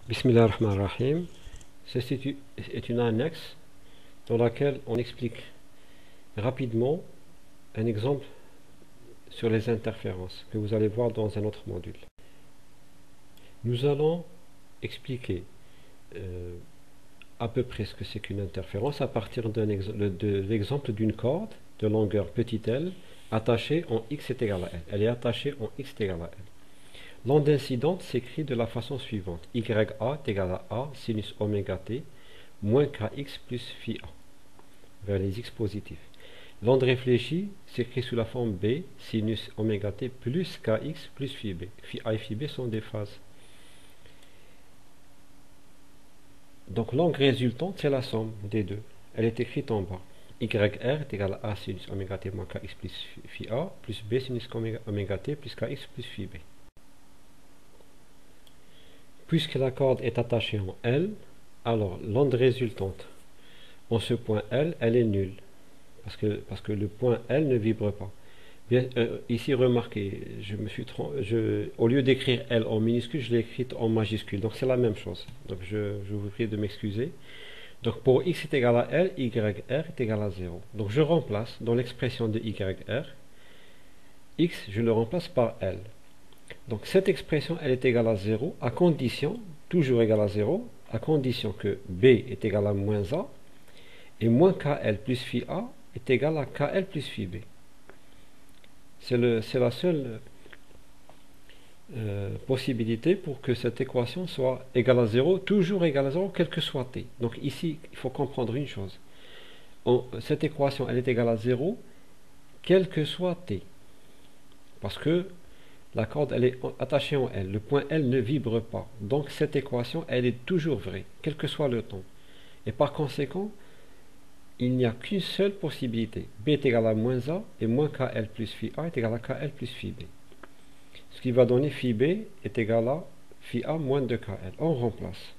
Bismillah ar-Rahman ar-Rahim. Ceci est une annexe dans laquelle on explique rapidement un exemple sur les interférences que vous allez voir dans un autre module. Nous allons expliquer à peu près ce que c'est qu'une interférence à partir de l'exemple d'une corde de longueur petit l attachée en x est égal à l. Elle est attachée en x est égal à l. L'onde incidente s'écrit de la façon suivante: YA est égal à A sinus oméga t moins KX plus phi A vers les x positifs. L'onde réfléchie s'écrit sous la forme B sinus oméga t plus KX plus phi B. Phi A et phi B sont des phases. Donc l'onde résultante, c'est la somme des deux. Elle est écrite en bas. YR est égal à A sinus oméga t moins KX plus phi A plus B sinus oméga t plus KX plus phi B. Puisque la corde est attachée en L, alors l'onde résultante en ce point L, elle est nulle. Parce que le point L ne vibre pas. Bien, ici, remarquez, au lieu d'écrire L en minuscule, je l'ai écrite en majuscule. Donc c'est la même chose. Donc je vous prie de m'excuser. Donc pour x est égal à L, YR est égal à 0. Donc je remplace dans l'expression de YR, x, je le remplace par L. Donc cette expression, elle est égale à 0 à condition, toujours égale à 0, à condition que B est égal à moins A et moins KL plus phi A est égal à KL plus phi B. C'est la seule possibilité pour que cette équation soit égale à 0, toujours égale à 0, quel que soit t. Donc ici, il faut comprendre une chose. Cette équation, elle est égale à 0, quel que soit t. Parce que la corde, elle est attachée en L. Le point L ne vibre pas. Donc cette équation, elle est toujours vraie, quel que soit le temps. Et par conséquent, il n'y a qu'une seule possibilité. B est égal à moins A et moins KL plus phi A est égal à KL plus phi B. Ce qui va donner phi B est égal à phi A moins 2KL. On remplace.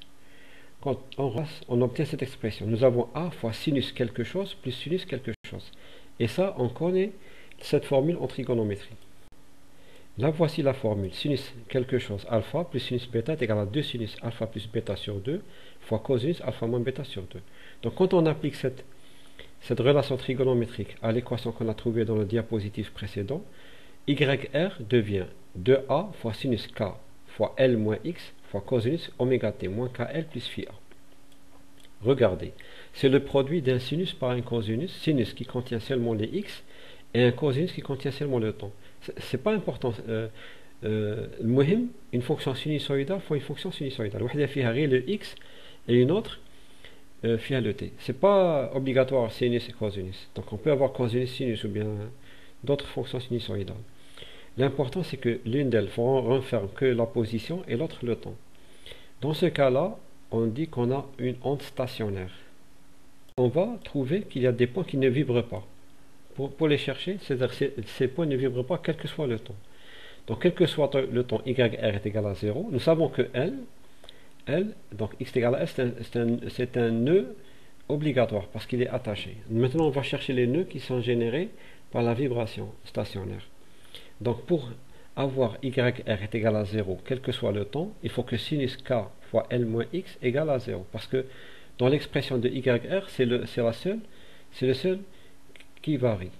Quand on remplace, on obtient cette expression. Nous avons A fois sinus quelque chose plus sinus quelque chose. Et ça, on connaît cette formule en trigonométrie. Là, voici la formule. Sinus quelque chose alpha plus sinus bêta est égal à 2 sinus alpha plus bêta sur 2 fois cosinus alpha moins bêta sur 2. Donc, quand on applique cette relation trigonométrique à l'équation qu'on a trouvée dans le diapositive précédent, YR devient 2A fois sinus K fois L moins X fois cosinus oméga t moins KL plus phi A. Regardez, c'est le produit d'un sinus par un cosinus, sinus qui contient seulement les X et un cosinus qui contient seulement le temps. C'est pas important. Une fonction sinusoïdale fois une fonction sinusoïdale. Il y a le X et une autre fiha le t. C'est pas obligatoire sinus et cosinus. Donc on peut avoir cosinus sinus ou bien d'autres fonctions sinusoïdales. L'important c'est que l'une d'elles renferme que la position et l'autre le temps. Dans ce cas-là, on dit qu'on a une onde stationnaire. On va trouver qu'il y a des points qui ne vibrent pas. Pour les chercher, c'est-à-dire ces points ne vibrent pas quel que soit le temps. Donc quel que soit le temps, YR est égal à 0. Nous savons que L, donc x est égal à L, c'est un nœud obligatoire parce qu'il est attaché. Maintenant, on va chercher les nœuds qui sont générés par la vibration stationnaire. Donc pour avoir YR est égal à 0, quel que soit le temps, il faut que sinus K fois L moins X égale à 0. Parce que dans l'expression de YR, c'est le seul qui varie.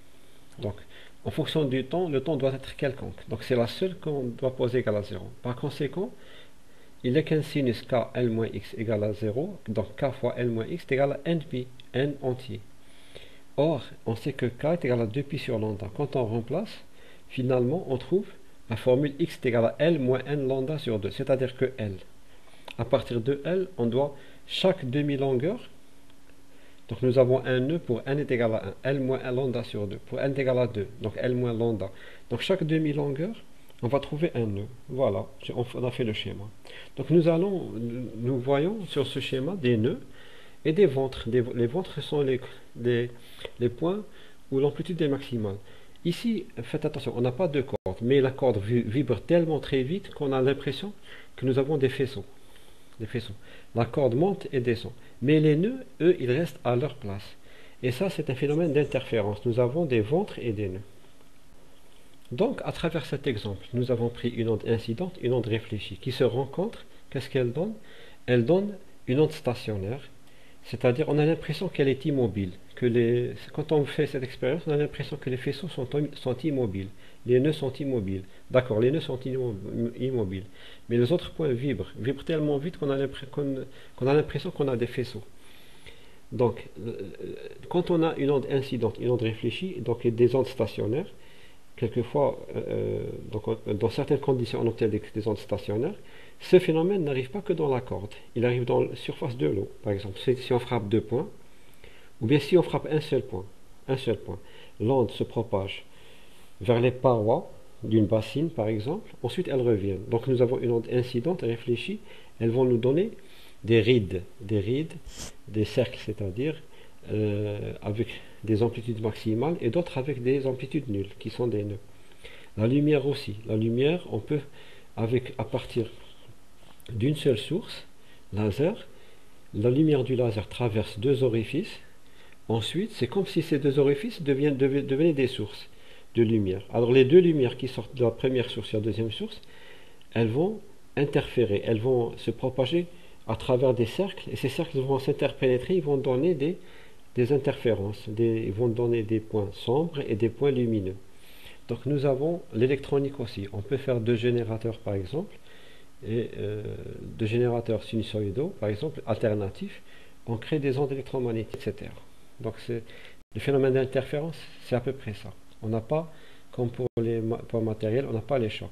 Donc, en fonction du temps, le temps doit être quelconque. Donc, c'est la seule qu'on doit poser égale à 0. Par conséquent, il n'est qu'un sinus k L moins x égale à 0. Donc, k fois L moins x est égal à npi, n entier. Or, on sait que k est égal à 2pi sur lambda. Quand on remplace, finalement, on trouve la formule x est égal à L moins n lambda sur 2. C'est-à-dire que L. À partir de L, on doit chaque demi-longueur. Donc nous avons un nœud pour n est égal à 1, L moins 1 lambda sur 2. Pour n est égal à 2, donc L moins lambda. Donc chaque demi-longueur, on va trouver un nœud. Voilà, on a fait le schéma. Donc nous voyons sur ce schéma des nœuds et des ventres. Les ventres sont les points où l'amplitude est maximale. Ici, faites attention, on n'a pas de corde, mais la corde vibre tellement très vite qu'on a l'impression que nous avons des faisceaux. La corde monte et descend. Mais les nœuds, eux, ils restent à leur place. Et ça, c'est un phénomène d'interférence. Nous avons des ventres et des nœuds. Donc, à travers cet exemple, nous avons pris une onde incidente, une onde réfléchie, qui se rencontrent. Qu'est-ce qu'elles donnent? elle donne une onde stationnaire, c'est-à-dire on a l'impression qu'elle est immobile. Quand on fait cette expérience, on a l'impression que les faisceaux sont immobiles, les nœuds sont immobiles. D'accord, les nœuds sont immobiles, mais les autres points vibrent tellement vite qu'on a l'impression qu'on a des faisceaux. Donc, quand on a une onde incidente, une onde réfléchie, donc des ondes stationnaires, quelquefois, dans certaines conditions, on obtient des ondes stationnaires. Ce phénomène n'arrive pas que dans la corde, il arrive dans la surface de l'eau. Par exemple, si on frappe deux points, ou bien si on frappe un seul point, l'onde se propage vers les parois d'une bassine, par exemple. Ensuite, elles reviennent. Donc, nous avons une onde incidente et réfléchie. Elles vont nous donner des rides, des cercles, c'est-à-dire avec des amplitudes maximales et d'autres avec des amplitudes nulles, qui sont des nœuds. La lumière aussi. La lumière, on peut, à partir d'une seule source, laser, la lumière du laser traverse deux orifices. Ensuite, c'est comme si ces deux orifices devenaient des sources de lumière. Alors les deux lumières qui sortent de la première source et de la deuxième source, elles vont interférer, elles vont se propager à travers des cercles, et ces cercles vont s'interpénétrer, ils vont donner des interférences, ils vont donner des points sombres et des points lumineux. Donc nous avons l'électronique aussi. On peut faire deux générateurs par exemple, et deux générateurs sinusoïdaux par exemple, alternatifs. On crée des ondes électromagnétiques, etc. Donc le phénomène d'interférence, c'est à peu près ça. On n'a pas, comme pour les points matériels, on n'a pas les chocs.